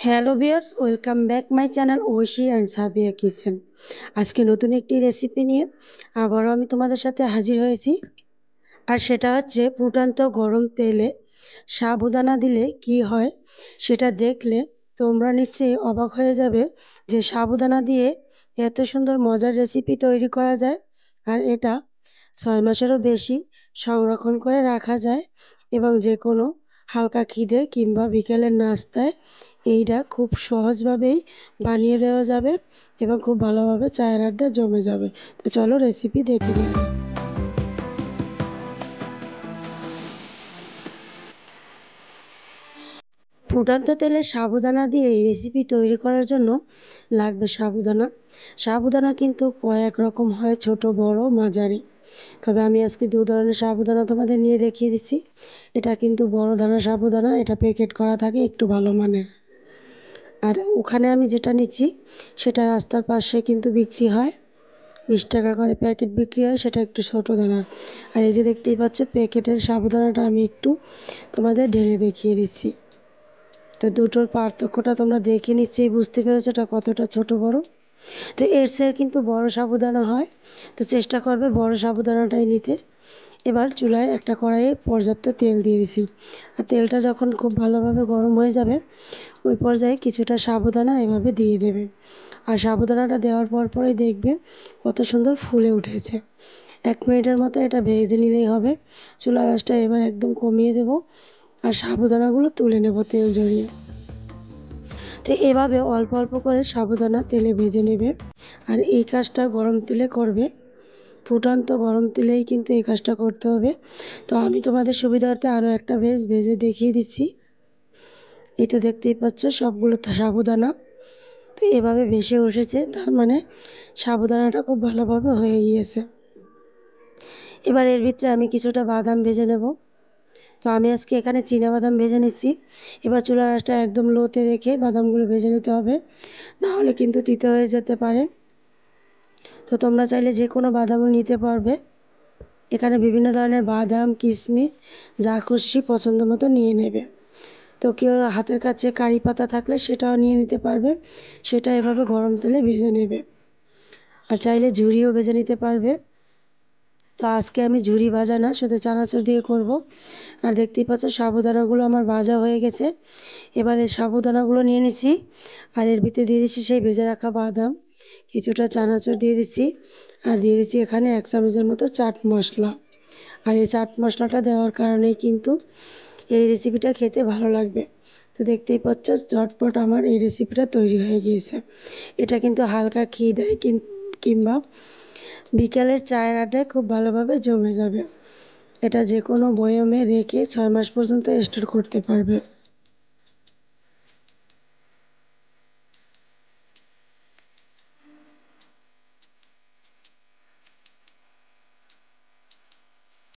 Hello viewers, welcome back my channel Oishi and Sabiya kitchen. আজকে নতুন একটি রেসিপি নিয়ে আবারও আমি তোমাদের সাথে হাজির হয়েছি। আর সেটা হচ্ছে ফুটন্ত গরম তেলে সাবুদানা দিলে কি হয় সেটা দেখলে তোমরা নিশ্চয়ই অবাক হয়ে যাবে যে সাবুদানা দিয়ে এত সুন্দর মজার রেসিপি তৈরি করা যায়। আর এটা 6 মাসেরও বেশি সংরক্ষণ করে রাখা যায় এবং যে কোনো হালকা খিদে কিংবা বিকেলের নাস্তায় এইটা খুব সহজভাবেই বানিয়ে দেওয়া যাবে এবং খুব ভালোভাবে চায়ের আড্ডা জমে যাবে। তো চলো রেসিপি দেখে নিই। ফুটন্ত তেলে সাবুদানা দিয়ে এই রেসিপি তৈরি করার জন্য লাগবে সাবুদানা। সাবুদানা কিন্তু কয়েক রকম হয়, ছোট বড় মাঝারি। তবে আমি আজকে দু ধরনের সাবুদানা তোমাদের নিয়ে দেখিয়ে দিচ্ছি। এটা কিন্তু বড় দানা সাবুদানা, এটা প্যাকেট করা থাকে একটু ভালো মানের। আর ওখানে আমি যেটা নিচ্ছি সেটা রাস্তার পাশে কিন্তু বিক্রি হয়, 20 টাকা করে প্যাকেট বিক্রি হয়, সেটা একটু ছোটো দানার। আর এই যে দেখতেই পাচ্ছ প্যাকেটের সাবুদানাটা আমি একটু তোমাদের ঢেলে দেখিয়ে দিচ্ছি। তো দুটোর পার্থক্যটা তোমরা দেখে নিশ্চয়ই বুঝতে পেরেছো এটা কতটা ছোট বড়। তো এর চেয়ে কিন্তু বড় সাবুদানা হয়, তো চেষ্টা করবে বড় সাবুদানাটাই নিতে। এবার চুলায় একটা কড়াইয়ে পর্যাপ্ত তেল দিয়ে দিছি। আর তেলটা যখন খুব ভালোভাবে গরম হয়ে যাবে ওই পর্যায়ে কিছুটা সাবুদানা এভাবে দিয়ে দেবে। আর সাবুদানাটা দেওয়ার পরেই দেখবে কত সুন্দর ফুলে উঠেছে। 1 মিনিটের মতো এটা ভেজে নিলেই হবে। চুলার আঁচটা এবার একদম কমিয়ে দেব আর সাবুদানাগুলো তুলে নেব তেল ঝরিয়ে। তো এভাবে অল্প অল্প করে সাবুদানা তেলে ভেজে নেবে। আর এই কাজটা গরম তেলে করবে, ফুটন্ত গরম তেলেই কিন্তু এই কাজটা করতে হবে। তো আমি তোমাদের সুবিধার্থে আরও একটা ভেজে দেখিয়ে দিচ্ছি। এই তো দেখতেই পাচ্ছ সবগুলো সাবুদানা তো এভাবে ভেসে উঠেছে, তার মানে সাবুদানাটা খুব ভালোভাবে হয়ে গিয়েছে। এবার এর ভিতরে আমি কিছুটা বাদাম ভেজে নেব। তো আমি আজকে এখানে বাদাম ভেজে নিচ্ছি। এবার চুলার আঁচটা একদম লোতে রেখে বাদামগুলো ভেজে নিতে হবে, নাহলে কিন্তু তিতে হয়ে যেতে পারে। তো তোমরা চাইলে যে কোনো বাদামও নিতে পারবে। এখানে বিভিন্ন ধরনের বাদাম, কিশমিশ যা খুশি পছন্দ মতো নিয়ে নেবে। তো কেউ হাতের কাছে কারি পাতা থাকলে সেটাও নিয়ে নিতে পারবে, সেটা এভাবে গরম তেলে ভেজে নেবে। আর চাইলে ঝুরিও ভেজে নিতে পারবে। তো আজকে আমি ঝুরি ভাজা না, শুধু চানাচুর দিয়ে করব। আর দেখতেই পাচ্ছ সাবুদানাগুলো আমার ভাজা হয়ে গেছে। এবার এই সাবুদানাগুলো নিয়ে নিচ্ছি আর এর ভিতরে দিয়ে দিচ্ছি সেই ভেজে রাখা বাদাম, কিছুটা চানাচুর দিয়ে দিচ্ছি আর দিয়ে দিচ্ছি এখানে 1 চামচের মতো চাট মশলা। আর এই চাট মশলাটা দেওয়ার কারণেই কিন্তু এই রেসিপিটা খেতে ভালো লাগবে। তো দেখতেই পাচ্ছ ঝটপট আমার এই রেসিপিটা তৈরি হয়ে গিয়েছে। এটা কিন্তু হালকা খিদায় কিংবা বিকেলের চায়ের আড্ডায় খুব ভালোভাবে জমে যাবে। এটা যে কোনো বয়মে রেখে 6 মাস পর্যন্ত স্টোর করতে পারবে।